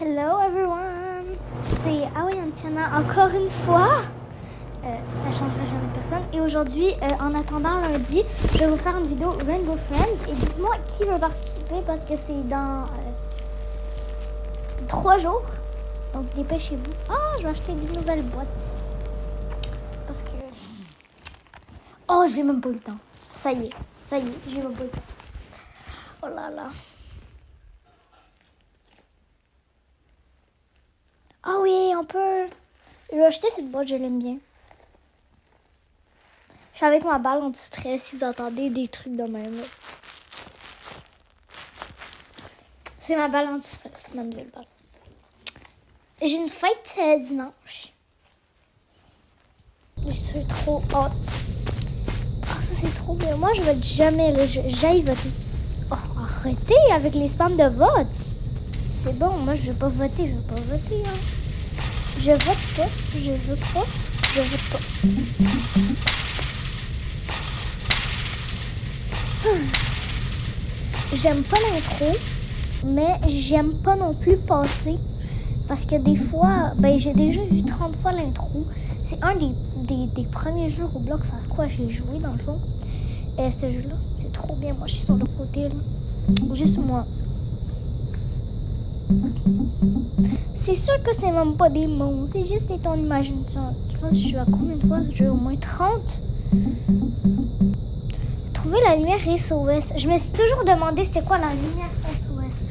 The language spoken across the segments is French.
Hello everyone! C'est Aoi Antiana encore une fois. Ça ne changera jamais de personne. Et aujourd'hui, en attendant lundi, je vais vous faire une vidéo Rainbow Friends. Et dites-moi qui veut participer parce que c'est dans 3 jours. Donc dépêchez-vous. Ah, je vais acheter des nouvelles boîtes. Parce que... Oh, j'ai même pas eu le temps. Ça y est, j'ai même pas eu le temps. Oh là là. Ah oui, on peut... Je vais acheter cette boîte, je l'aime bien. Je suis avec ma balle anti-stress si vous entendez des trucs de même. Là. C'est ma balle anti-stress, ma nouvelle balle. J'ai une fête dimanche. Je suis trop hâte. Ah, ça c'est trop bien. Moi, je vote jamais, là. J'aille voter. Oh, arrêtez avec les spams de vote. C'est bon, moi, je veux pas voter, hein. Je vote pas. J'aime pas l'intro, mais j'aime pas non plus passer. Parce que des fois, j'ai déjà vu 30 fois l'intro. C'est un des premiers jeux Roblox à quoi j'ai joué dans le fond. Et ce jeu-là, c'est trop bien. Moi, je suis sur le côté, là. Juste moi. C'est sûr que c'est même pas des monstres, c'est juste ton imagination. Je pense que je joue à combien de fois ce jeu? Au moins 30. Trouver la lumière SOS. Je me suis toujours demandé c'était quoi la lumière SOS.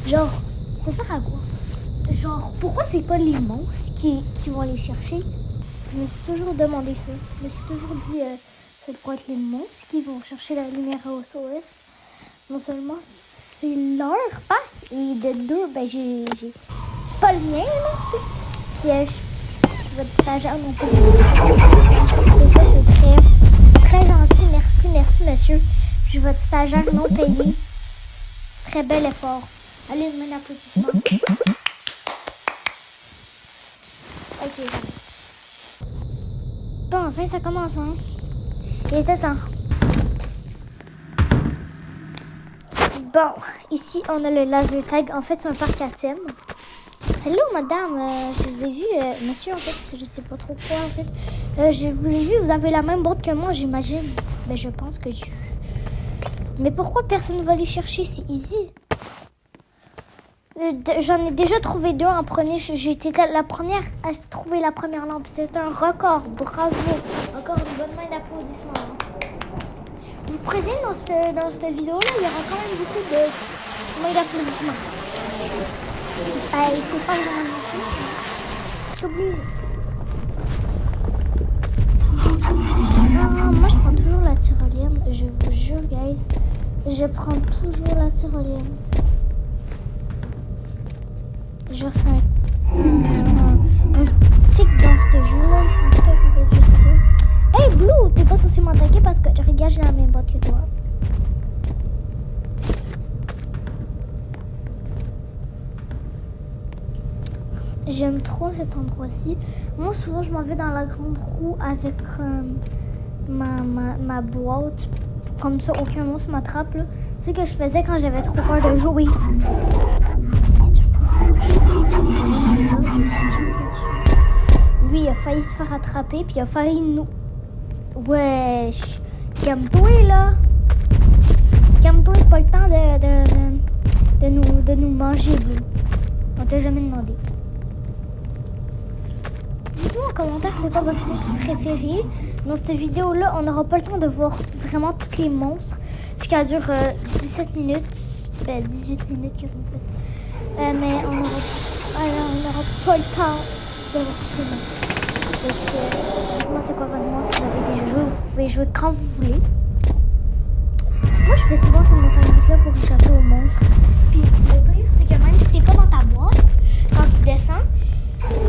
Genre, ça sert à quoi? Genre, pourquoi c'est pas les monstres qui vont aller chercher? Je me suis toujours demandé ça. Je me suis toujours dit, c'est quoi être les monstres qui vont chercher la lumière SOS? Non seulement c'est leur pack, et de deux, j'ai pas le mien, là, tu sais. Puis, votre stagiaire non plus. C'est ça, c'est très gentil. Merci, monsieur. Puis, votre stagiaire non payé. Très bel effort. Allez, un applaudissement. Ok, j'arrête. Bon, enfin, ça commence, hein. Il était temps. Bon, ici, on a le laser tag. En fait, c'est un parc à thème. Hello, madame. Je vous ai vu, monsieur, en fait, je sais pas trop quoi, en fait. Je vous ai vu, vous avez la même boîte que moi, j'imagine. Je pense que j'ai vu. Mais pourquoi personne ne va les chercher? C'est easy. J'en ai déjà trouvé 2 en premier. J'ai été la première à trouver la première lampe. C'est un record. Bravo. Encore une bonne main d'applaudissements. Je vous préviens, dans cette vidéo-là, il y aura quand même beaucoup de mains d'applaudissements. C'est pas vraiment c'est obligé. Moi, je prends toujours la tyrolienne. Je vous jure, guys. Je prends toujours la tyrolienne. Genre, c'est un tic dans ce jeu-là. Hey, Blue, t'es pas censé m'attaquer parce que regarde, j'ai la même boîte que toi. J'aime trop cet endroit-ci. Moi, souvent, je m'en vais dans la grande roue avec ma boîte. Comme ça, aucun monstre m'attrape. C'est ce que je faisais quand j'avais trop peur de jouer. Lui, il a failli se faire attraper, puis il a failli nous... Wesh! Calme-toi, là! Calme-toi, c'est pas le temps de nous manger, Blue. On t'a jamais demandé. Dites-moi en commentaire c'est quoi votre monstre préféré. Dans cette vidéo-là, on n'aura pas le temps de voir vraiment tous les monstres. Puis qu'elle dure 17 minutes. 18 minutes, qu'est-ce qu'on fait? Mais on n'aura pas le temps de voir tous les monstres. Donc, dites-moi c'est quoi votre monstre si vous avez déjà joué. Vous pouvez jouer quand vous voulez. Moi, je fais souvent cette montagne-là pour échapper aux monstres. Puis, le pire, c'est que même si t'es pas dans ta boîte, quand tu descends,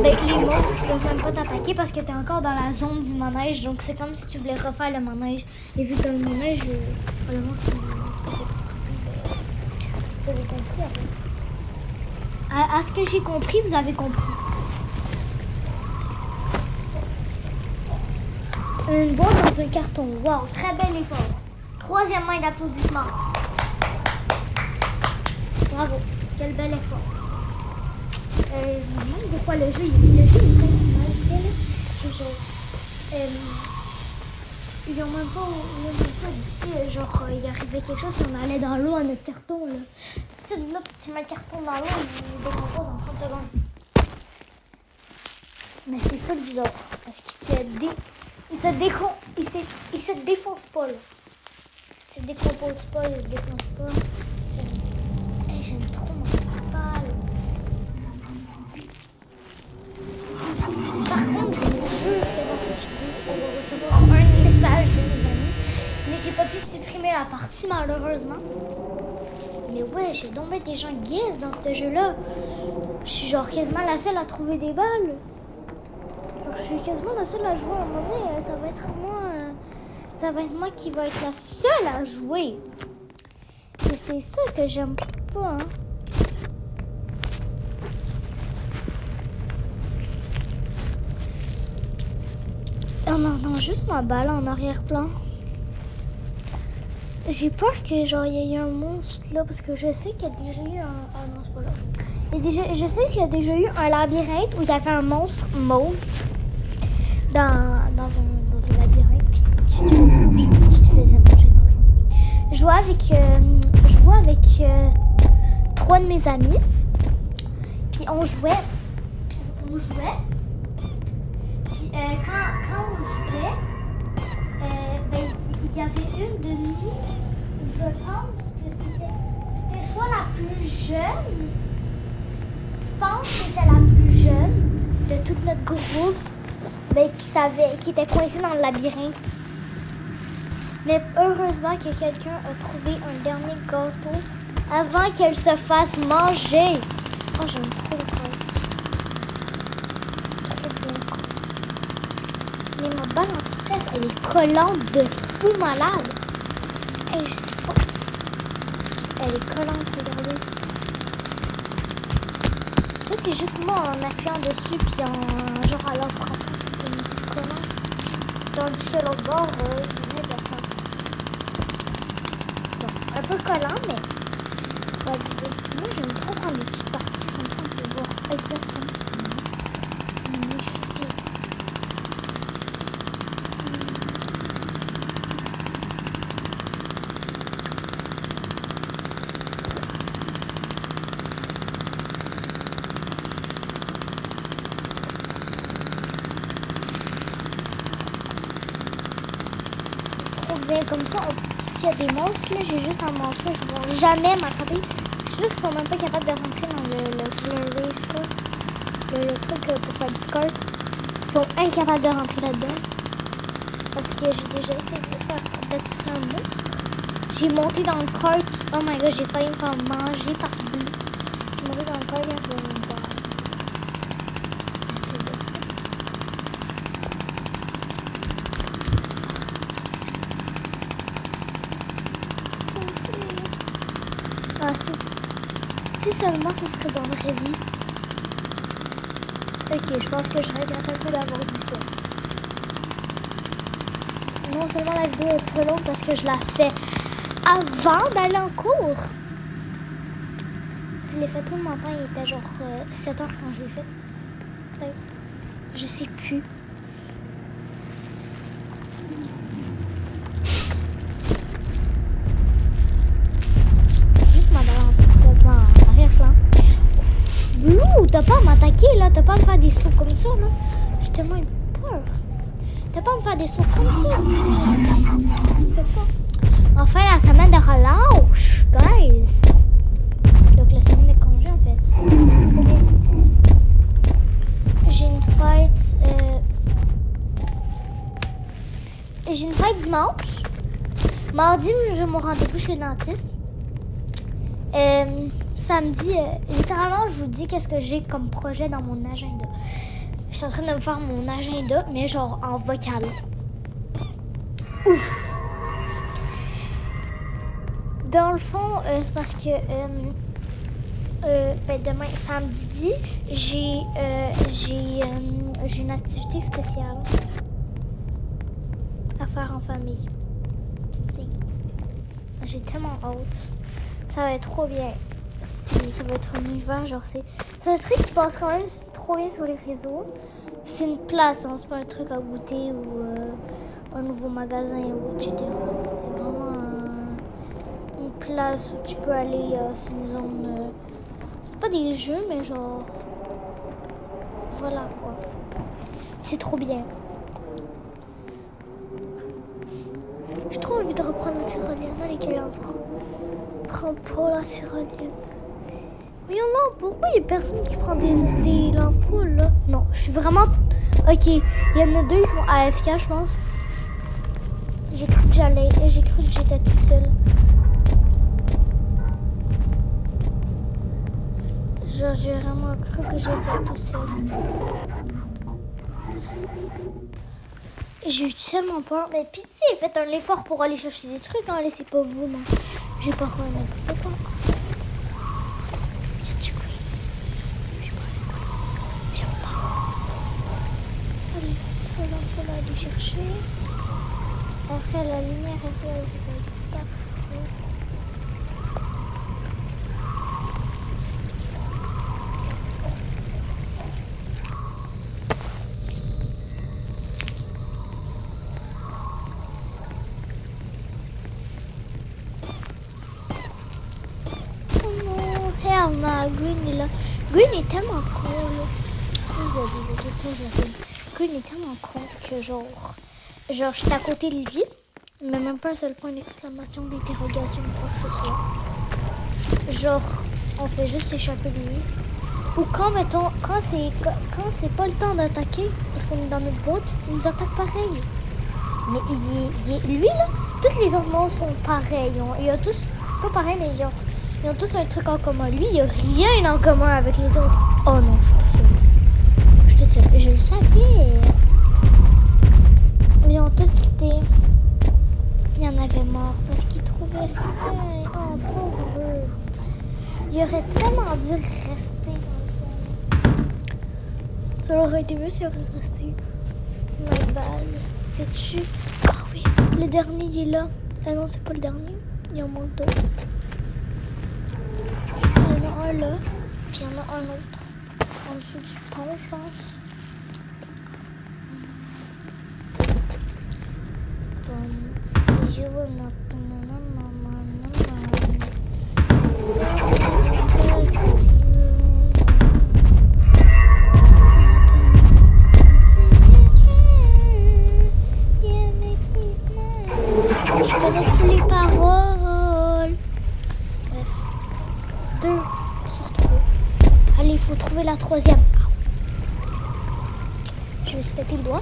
les monstres ne peuvent même pas t'attaquer parce que t'es encore dans la zone du manège. Donc, c'est comme si tu voulais refaire le manège. Et vu que le manège, le monstre, vous avez compris, en fait. À ce que j'ai compris, vous avez compris. Une boîte dans un carton. Wow, très bel effort. 3e main d'applaudissement. Bravo, quel bel effort. Je me demande pourquoi le jeu il est tellement mal fait là, que ils ont même pas dit genre il arrivait quelque chose si on allait dans l'eau à notre carton là. Tu sais là tu mets le carton dans l'eau il décompose en 30 secondes. Mais c'est full bizarre parce qu'il se défonce pas là. Il se décompose pas, il se défonce pas. J'aime trop mon balle. Par contre, je vous jure que dans cette vidéo, on va recevoir un message de mes amis. Mais j'ai pas pu supprimer la partie malheureusement. Mais ouais, j'ai donc des gens gays dans ce jeu-là. Je suis genre quasiment la seule à trouver des balles. Genre, je suis quasiment la seule à jouer à un moment donné. Ça va être moi qui va être la seule à jouer. Et c'est ça que j'aime pas, hein. On entend juste ma balle en arrière-plan. J'ai peur que genre il y ait un monstre là parce que je sais qu'il y a déjà eu un... Ah non, c'est pas là. Je sais qu'il y a déjà eu un labyrinthe où il y avait un monstre mauve dans un labyrinthe. Puis tu te faisais manger dans le fond. Je jouais avec 3 de mes amis. Puis on jouait. Puis quand on jouait, il y avait une de nous, je pense que c'était soit la plus jeune, je pense que c'était la plus jeune de tout notre groupe, qui était coincée dans le labyrinthe. Mais heureusement que quelqu'un a trouvé un dernier gâteau avant qu'elle se fasse manger. Oh, j'aime trop le gâteau. Mais ma balle anti-stress, elle est collante de fou malade. Hey, je sais pas. Elle est collante, regardez. Ça, c'est juste moi en appuyant dessus, puis en genre à la frappe. C'est collant. Tandis que l'autre bord, c'est vrai de ça. Bon, un peu collant, mais pas abusé. Moi, j'aime trop prendre des petites parties, comme ça, on peut voir exactement. Bien comme ça, s'il y a des monstres, là, j'ai juste à montrer, ils ne vont jamais m'attraper. Je suis sûre qu'ils sont même pas capables de rentrer dans le race car. Le truc pour faire du kart. Ils sont incapables de rentrer là-dedans. Parce que j'ai déjà essayé d'attirer un monstre. J'ai monté dans le kart. Oh my god, j'ai failli me faire manger par deux. J'ai monté dans le kart et après me faire. Ah, si seulement ce serait dans la vraie vie. Ok, je pense que je regrette un peu d'avoir dit ça. Non seulement la vidéo est trop longue parce que je la fais avant d'aller en cours. Je l'ai fait tout le matin, il était genre 7 heures quand je l'ai fait. Peut-être. Je sais plus. T'as pas à m'attaquer là, t'as pas à me faire des sauts comme ça là. J'ai tellement eu peur. T'as pas à me faire des sauts comme ça. Tu fais pas. Enfin la semaine de relâche, guys. Donc la semaine de congé en fait. J'ai une fête. J'ai une fête dimanche. Mardi, j'ai mon rendez-vous chez le dentiste. Samedi, littéralement, je vous dis qu'est-ce que j'ai comme projet dans mon agenda. Je suis en train de me faire mon agenda, mais genre en vocal. Ouf! Dans le fond, c'est parce que demain, samedi, j'ai une activité spéciale à faire en famille. J'ai tellement hâte. Ça va être trop bien. Ça va être un hiver, genre C'est un truc qui passe quand même trop bien sur les réseaux. C'est une place, hein, c'est pas un truc à goûter ou un nouveau magasin ou etc. C'est vraiment une place où tu peux aller. C'est une zone. C'est pas des jeux, mais genre. Voilà quoi. C'est trop bien. J'ai trop envie de reprendre la tyrolienne. Allez, quelqu'un prend pas la tyrolienne. Voyons là, pourquoi il y a personne qui prend des lampoules là? Non, je suis vraiment. Ok, il y en a deux, ils sont AFK, je pense. J'ai cru que j'étais toute seule. Genre, j'ai vraiment cru que j'étais toute seule. J'ai eu tellement peur. Mais pitié, faites un effort pour aller chercher des trucs, hein. Laissez pas vous, non. J'ai pas fait n'importe quoi. Il y a du bruit. J'aime pas. Allez, on va aller chercher. Après, la lumière, c'est pas parfait. Green est là. Green est tellement con là. Green est tellement con que genre j'étais à côté de lui, mais même pas un seul point d'exclamation, d'interrogation ou quoi que ce soit. Genre, on fait juste s'échapper de lui. Ou quand mettons, quand c'est pas le temps d'attaquer, parce qu'on est dans notre boîte, il nous attaque pareil. Mais lui là, tous les autres monstres sont pareils. Ils ont tous, pas pareil, mais ils ont tous un truc en commun. Lui, il n'y a rien en commun avec les autres. Oh non, je suis toute seule. Je le savais. Ils ont tous quitté. Il y en avait mort parce qu'ils trouvaient rien. Oh, pauvre eux. Il aurait tellement dû rester dans le fond. Ça aurait été mieux s'il aurait resté. My bad. C'est-tu? Ah oui, le dernier, il est là. Ah non, c'est pas le dernier. Il y en manque d'autres. Il y en a un là, puis il y en a un autre en dessous du pont, je pense. Je connais plus les paroles. Bref. 2 sur 3. Allez, il faut trouver la troisième. Je vais se péter le doigt.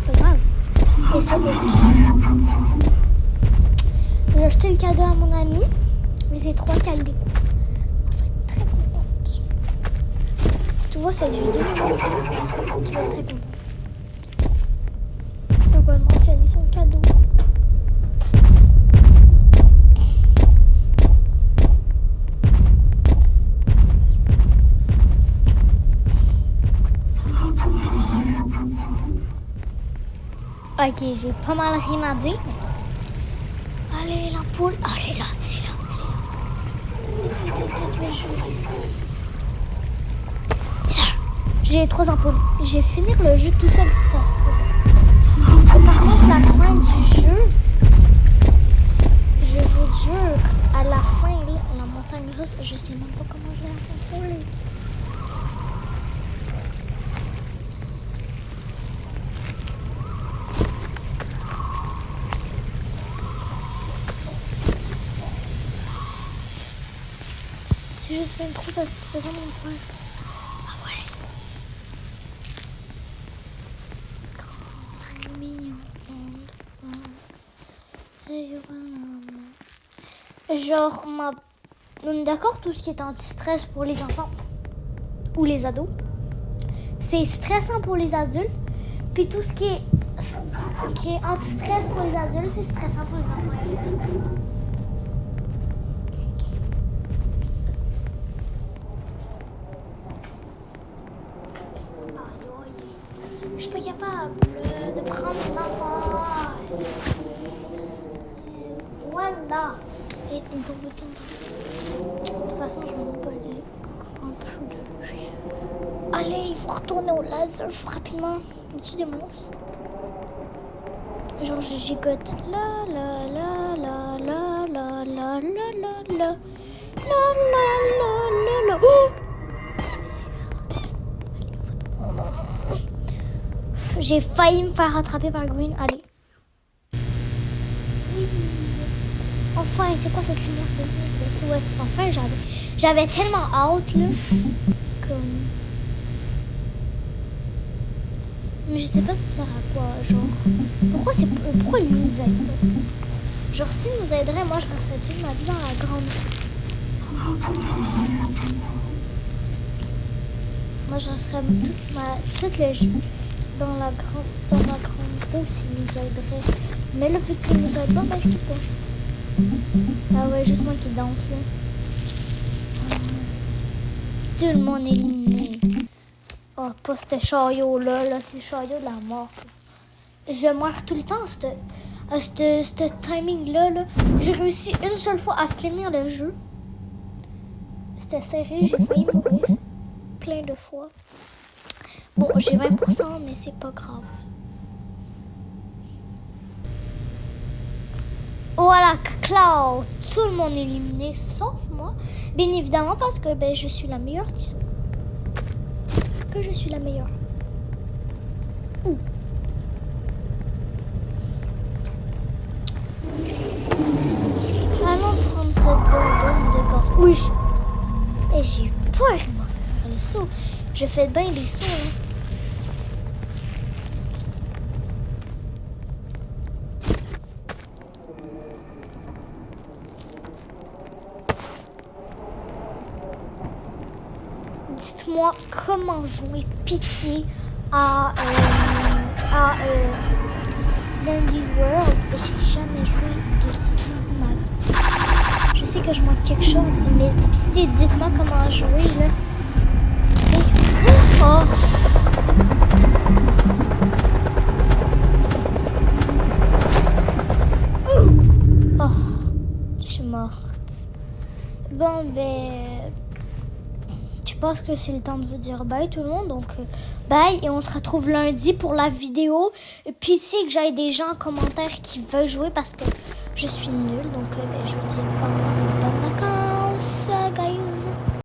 Pas grave. Et c'est bon. J'ai acheté le cadeau à mon ami. Mais j'ai 3 cadeaux. Elle va être très contente. Tu vois cette vidéo, tu vas être très contente. Je peux le mentionner son cadeau. Ok, j'ai pas mal rien à dire. Allez, l'ampoule. Ah, elle est là. J'ai 3 ampoules. Je vais finir le jeu tout seul si ça se trouve. Par contre, la fin du jeu, je vous jure, à la fin, là, la montagne russe, je sais même pas comment je vais la contrôler. C'est juste même trop satisfaisant mon pote. Ah ouais. Genre, on est d'accord, tout ce qui est anti-stress pour les enfants ou les ados, c'est stressant pour les adultes. Puis tout ce qui est anti-stress pour les adultes, c'est stressant pour les enfants. Je suis pas capable de prendre ma part. Voilà. Et de toute façon, je m'en bats les un peu Allez, il faut retourner au laser rapidement. Y a-t-il des monstres? Genre, je gigote. La la la la la la la la la la la la la. Oh! J'ai failli me faire rattraper par Green. Allez. Oui. Enfin, c'est quoi cette lumière de SOS? Enfin, j'avais tellement hâte, là. Comme... Mais je sais pas ça sert à quoi, genre. Pourquoi lui nous aide pas? Genre, s'il nous aiderait, moi, je resterais toute ma vie dans la grande... Moi, je resterais toute le jeu dans ma grande roue s'il nous aiderait. Mais là, vu qu'il nous aide pas, ben, je sais pas. Ah ouais, juste moi qui danse, là. Tout le monde est éliminé. Oh, pas ce chariot-là, là, c'est le chariot de la mort. Je meurs tout le temps à ce timing-là. Là. J'ai réussi une seule fois à finir le jeu. C'était serré, j'ai failli mourir plein de fois. Bon, j'ai 20%, mais c'est pas grave. Voilà, Cloud, tout le monde est éliminé, sauf moi. Bien évidemment, parce que ben, je suis la meilleure. Que je suis la meilleure. Allons prendre cette bonbonne de gaz. Oui. Et j'ai eu peur, il m'a fait faire le saut. Je fais bien les sauts. Hein. Dites-moi comment jouer pitié à Dandy's World. J'ai jamais joué de toute ma vie. Je sais que je manque quelque chose, mais pitié, dites-moi comment jouer là. C'est... Oh! Oh! Je suis morte. Bon, ben... Je pense que c'est le temps de vous dire bye tout le monde. Donc bye et on se retrouve lundi pour la vidéo. Puis si que j'aille des gens en commentaire qui veulent jouer parce que je suis nulle. Donc ben, je vous dis